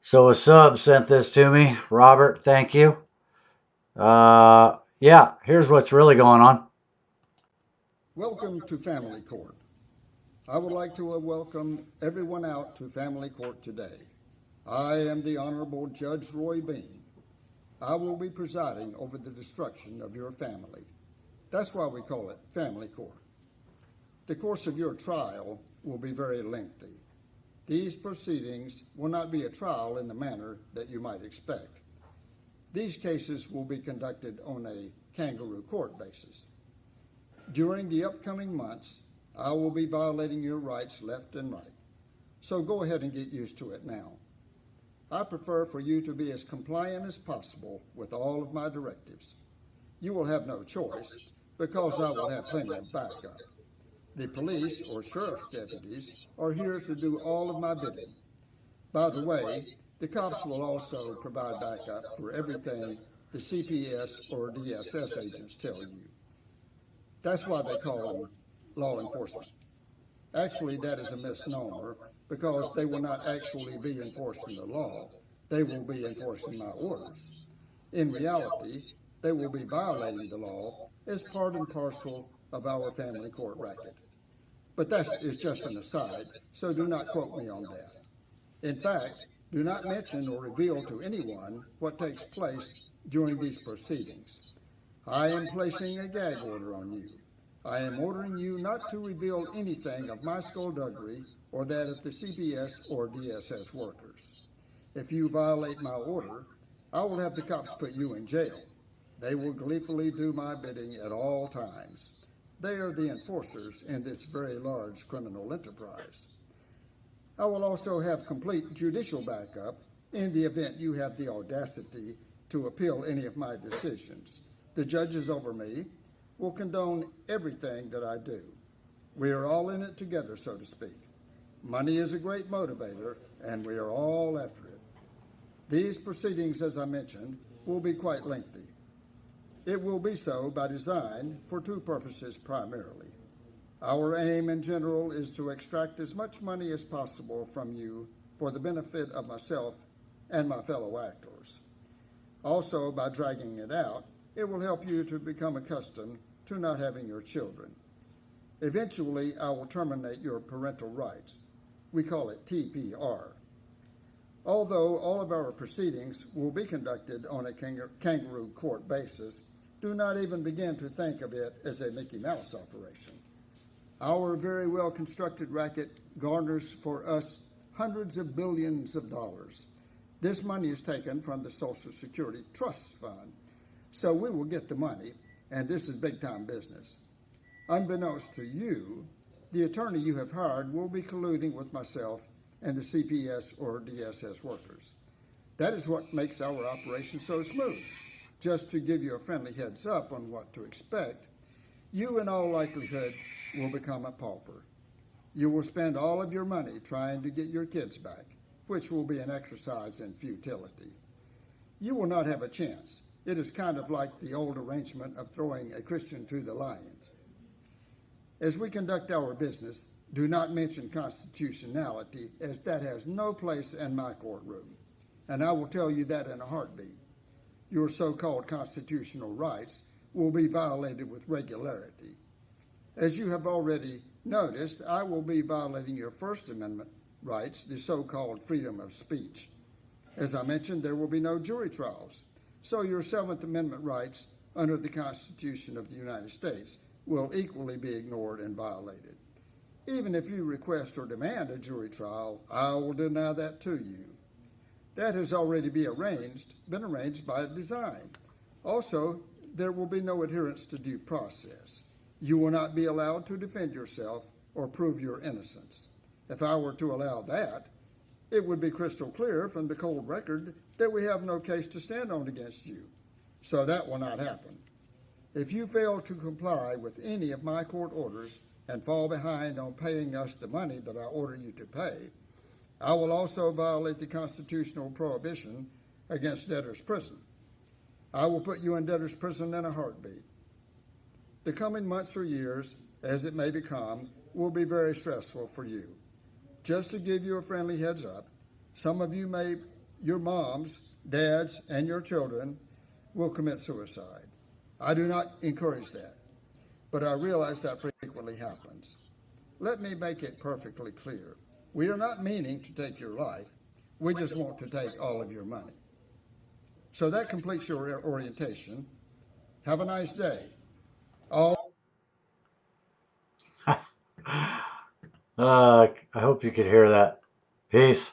So a sub sent this to me. Robert, thank you. Yeah, here's what's really going on. Welcome to Family Court. I would like to welcome everyone out to Family Court today. I am the Honorable Judge Roy Bean. I will be presiding over the destruction of your family. That's why we call it Family Court. The course of your trial will be very lengthy. These proceedings will not be a trial in the manner that you might expect. These cases will be conducted on a kangaroo court basis. During the upcoming months, I will be violating your rights left and right. So go ahead and get used to it now. I prefer for you to be as compliant as possible with all of my directives. You will have no choice because I will have plenty of backup. The police or sheriff's deputies are here to do all of my bidding. By the way, the cops will also provide backup for everything the CPS or DSS agents tell you. That's why they call them law enforcement. Actually, that is a misnomer because they will not actually be enforcing the law. They will be enforcing my orders. In reality, they will be violating the law as part and parcel of our family court racket. But that is just an aside, so do not quote me on that. In fact, do not mention or reveal to anyone what takes place during these proceedings. I am placing a gag order on you. I am ordering you not to reveal anything of my skullduggery or that of the CPS or DSS workers. If you violate my order, I will have the cops put you in jail. They will gleefully do my bidding at all times. They are the enforcers in this very large criminal enterprise. I will also have complete judicial backup in the event you have the audacity to appeal any of my decisions. The judges over me will condone everything that I do. We are all in it together, so to speak. Money is a great motivator, and we are all after it. These proceedings, as I mentioned, will be quite lengthy. It will be so by design for two purposes primarily. Our aim in general is to extract as much money as possible from you for the benefit of myself and my fellow actors. Also, by dragging it out, it will help you to become accustomed to not having your children. Eventually, I will terminate your parental rights. We call it TPR. Although all of our proceedings will be conducted on a kangaroo court basis, do not even begin to think of it as a Mickey Mouse operation. Our very well-constructed racket garners for us hundreds of billions of dollars. This money is taken from the Social Security Trust Fund, so we will get the money, and this is big-time business. Unbeknownst to you, the attorney you have hired will be colluding with myself and the CPS or DSS workers. That is what makes our operation so smooth. Just to give you a friendly heads up on what to expect, you in all likelihood will become a pauper. You will spend all of your money trying to get your kids back, which will be an exercise in futility. You will not have a chance. It is kind of like the old arrangement of throwing a Christian to the lions. As we conduct our business, do not mention constitutionality, as that has no place in my courtroom. And I will tell you that in a heartbeat. Your so-called constitutional rights will be violated with regularity. As you have already noticed, I will be violating your First Amendment rights, the so-called freedom of speech. As I mentioned, there will be no jury trials, so your Seventh Amendment rights under the Constitution of the United States will equally be ignored and violated. Even if you request or demand a jury trial, I will deny that to you. That has already been arranged by design. Also, there will be no adherence to due process. You will not be allowed to defend yourself or prove your innocence. If I were to allow that, it would be crystal clear from the cold record that we have no case to stand on against you. So that will not happen. If you fail to comply with any of my court orders and fall behind on paying us the money that I order you to pay, I will also violate the constitutional prohibition against debtor's prison. I will put you in debtor's prison in a heartbeat. The coming months or years, as it may become, will be very stressful for you. Just to give you a friendly heads up, some of you may your moms, dads, and your children will commit suicide. I do not encourage that, but I realize that frequently happens. Let me make it perfectly clear. We are not meaning to take your life. We just want to take all of your money. So that completes your orientation. Have a nice day. All I hope you could hear that. Peace.